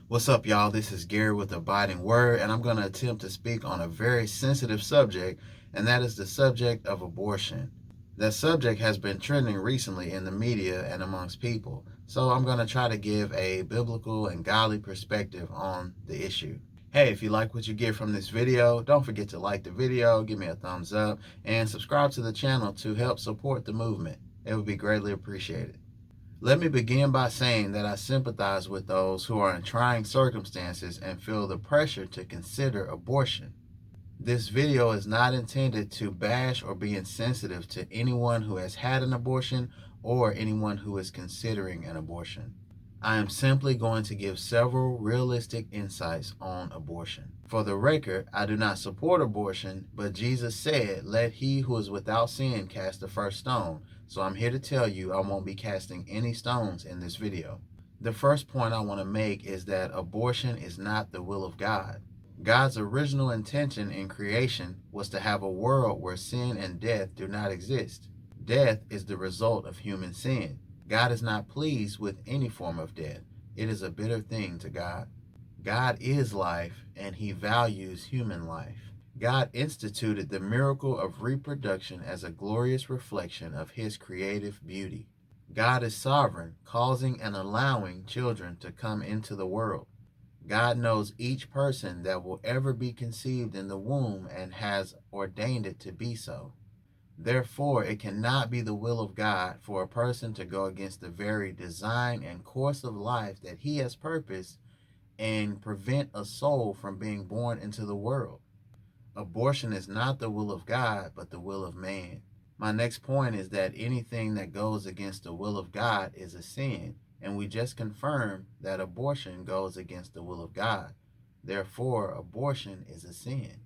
What's up, y'all? This is Gary with Abiding Word, and I'm going to attempt to speak on a very sensitive subject, and that is the subject of abortion. That subject has been trending recently in the media and amongst people, so I'm going to try to give a biblical and godly perspective on the issue. Hey, if you like what you get from this video, don't forget to like the video, give me a thumbs up, and subscribe to the channel to help support the movement. It would be greatly appreciated. Let me begin by saying that I sympathize with those who are in trying circumstances and feel the pressure to consider abortion. This video is not intended to bash or be insensitive to anyone who has had an abortion or anyone who is considering an abortion. I am simply going to give several realistic insights on abortion. For the record, I do not support abortion, but Jesus said, "Let he who is without sin cast the first stone." So I'm here to tell you I won't be casting any stones in this video. The first point I want to make is that abortion is not the will of God. God's original intention in creation was to have a world where sin and death do not exist. Death is the result of human sin. God is not pleased with any form of death. It is a bitter thing to God. God is life, and he values human life. God instituted the miracle of reproduction as a glorious reflection of his creative beauty. God is sovereign, causing and allowing children to come into the world. God knows each person that will ever be conceived in the womb and has ordained it to be so. Therefore, it cannot be the will of God for a person to go against the very design and course of life that he has purposed and prevent a soul from being born into the world. Abortion is not the will of God, but the will of man. My next point is that anything that goes against the will of God is a sin, and we just confirmed that abortion goes against the will of God. Therefore, abortion is a sin.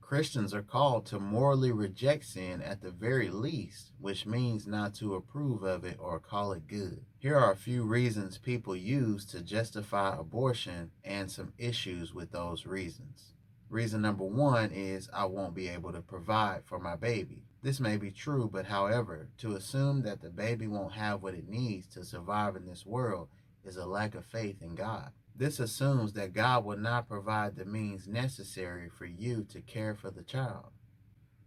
Christians are called to morally reject sin at the very least, which means not to approve of it or call it good. Here are a few reasons people use to justify abortion and some issues with those reasons. Reason number one is I won't be able to provide for my baby. This may be true, but however, to assume that the baby won't have what it needs to survive in this world is a lack of faith in God. This assumes that God will not provide the means necessary for you to care for the child.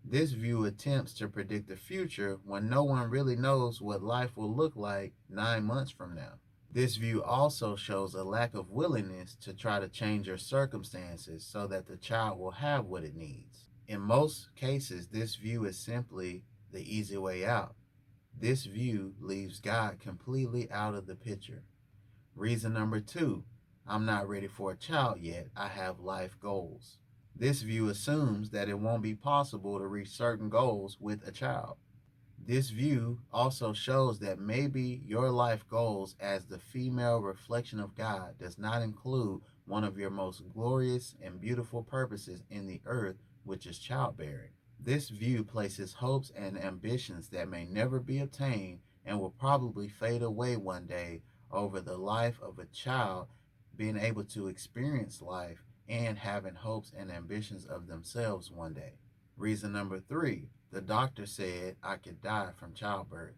This view attempts to predict the future when no one really knows what life will look like 9 months from now. This view also shows a lack of willingness to try to change your circumstances so that the child will have what it needs. In most cases, this view is simply the easy way out. This view leaves God completely out of the picture. Reason number two, I'm not ready for a child yet. I have life goals. This view assumes that it won't be possible to reach certain goals with a child. This view also shows that maybe your life goals as the female reflection of God does not include one of your most glorious and beautiful purposes in the earth, which is childbearing. This view places hopes and ambitions that may never be obtained and will probably fade away one day over the life of a child being able to experience life and having hopes and ambitions of themselves one day. Reason number three, the doctor said I could die from childbirth.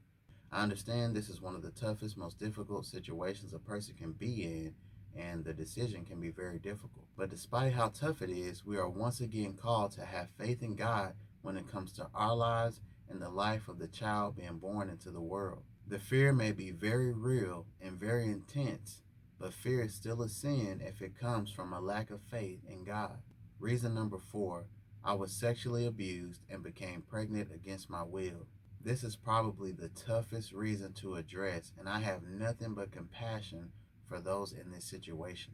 I understand this is one of the toughest, most difficult situations a person can be in, and the decision can be very difficult. But despite how tough it is, we are once again called to have faith in God when it comes to our lives and the life of the child being born into the world. The fear may be very real and very intense, but fear is still a sin if it comes from a lack of faith in God. Reason number four, I was sexually abused and became pregnant against my will. This is probably the toughest reason to address, and I have nothing but compassion for those in this situation.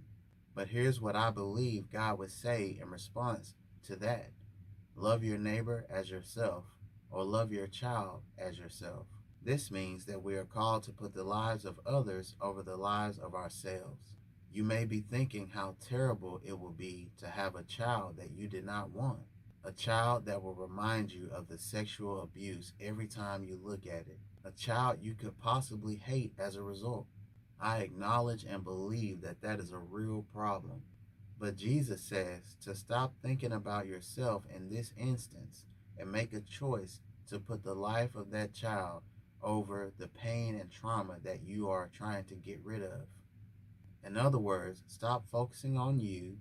But here's what I believe God would say in response to that: love your neighbor as yourself, or love your child as yourself. This means that we are called to put the lives of others over the lives of ourselves. You may be thinking how terrible it will be to have a child that you did not want. A child that will remind you of the sexual abuse every time you look at it. A child you could possibly hate as a result. I acknowledge and believe that that is a real problem. But Jesus says to stop thinking about yourself in this instance and make a choice to put the life of that child over the pain and trauma that you are trying to get rid of. In other words, stop focusing on you,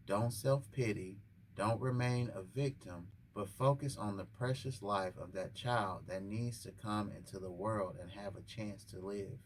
don't self-pity, don't remain a victim, but focus on the precious life of that child that needs to come into the world and have a chance to live.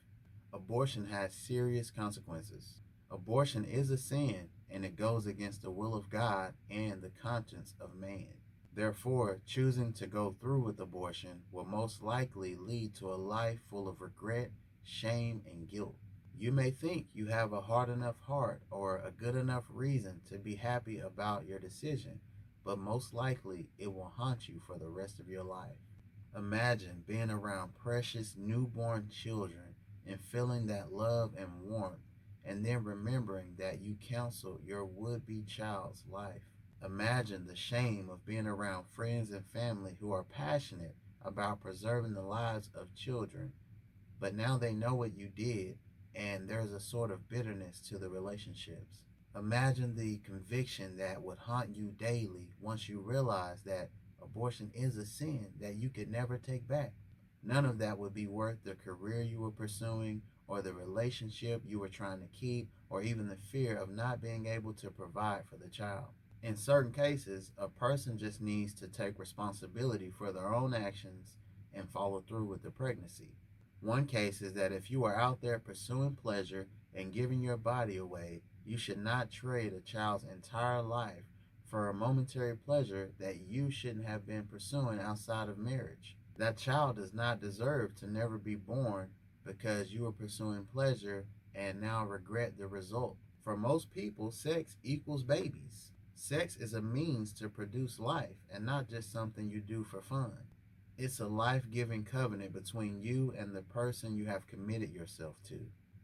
Abortion has serious consequences. Abortion is a sin, and it goes against the will of God and the conscience of man. Therefore, choosing to go through with abortion will most likely lead to a life full of regret, shame, and guilt. You may think you have a hard enough heart or a good enough reason to be happy about your decision, but most likely it will haunt you for the rest of your life. Imagine being around precious newborn children and feeling that love and warmth, and then remembering that you counseled your would-be child's life. Imagine the shame of being around friends and family who are passionate about preserving the lives of children, but now they know what you did, and there's a sort of bitterness to the relationships. Imagine the conviction that would haunt you daily once you realize that abortion is a sin that you could never take back. None of that would be worth the career you were pursuing, or the relationship you were trying to keep, or even the fear of not being able to provide for the child. In certain cases, a person just needs to take responsibility for their own actions and follow through with the pregnancy. One case is that if you are out there pursuing pleasure and giving your body away, you should not trade a child's entire life for a momentary pleasure that you shouldn't have been pursuing outside of marriage. That child does not deserve to never be born because you are pursuing pleasure and now regret the result. For most people, sex equals babies. Sex is a means to produce life and not just something you do for fun. It's a life-giving covenant between you and the person you have committed yourself to.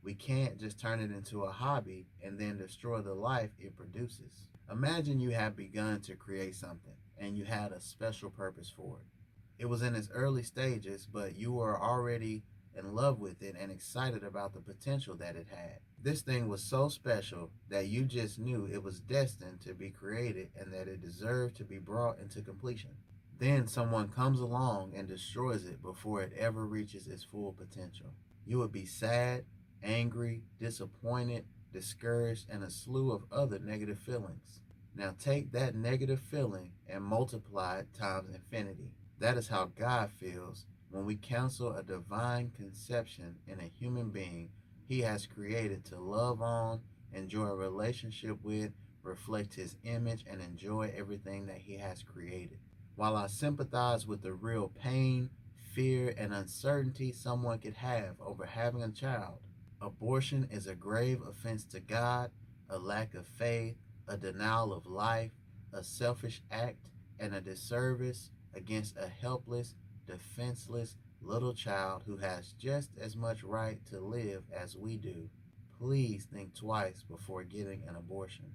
We can't just turn it into a hobby and then destroy the life it produces. Imagine you have begun to create something and you had a special purpose for it. It was in its early stages, but you were already in love with it and excited about the potential that it had. This thing was so special that you just knew it was destined to be created and that it deserved to be brought into completion. Then someone comes along and destroys it before it ever reaches its full potential. You would be sad, angry, disappointed, discouraged, and a slew of other negative feelings. Now take that negative feeling and multiply it times infinity. That is how God feels when we cancel a divine conception in a human being He has created to love on, enjoy a relationship with, reflect His image, and enjoy everything that He has created. While I sympathize with the real pain, fear, and uncertainty someone could have over having a child, abortion is a grave offense to God, a lack of faith, a denial of life, a selfish act, and a disservice against a helpless, defenseless little child who has just as much right to live as we do. Please think twice before getting an abortion.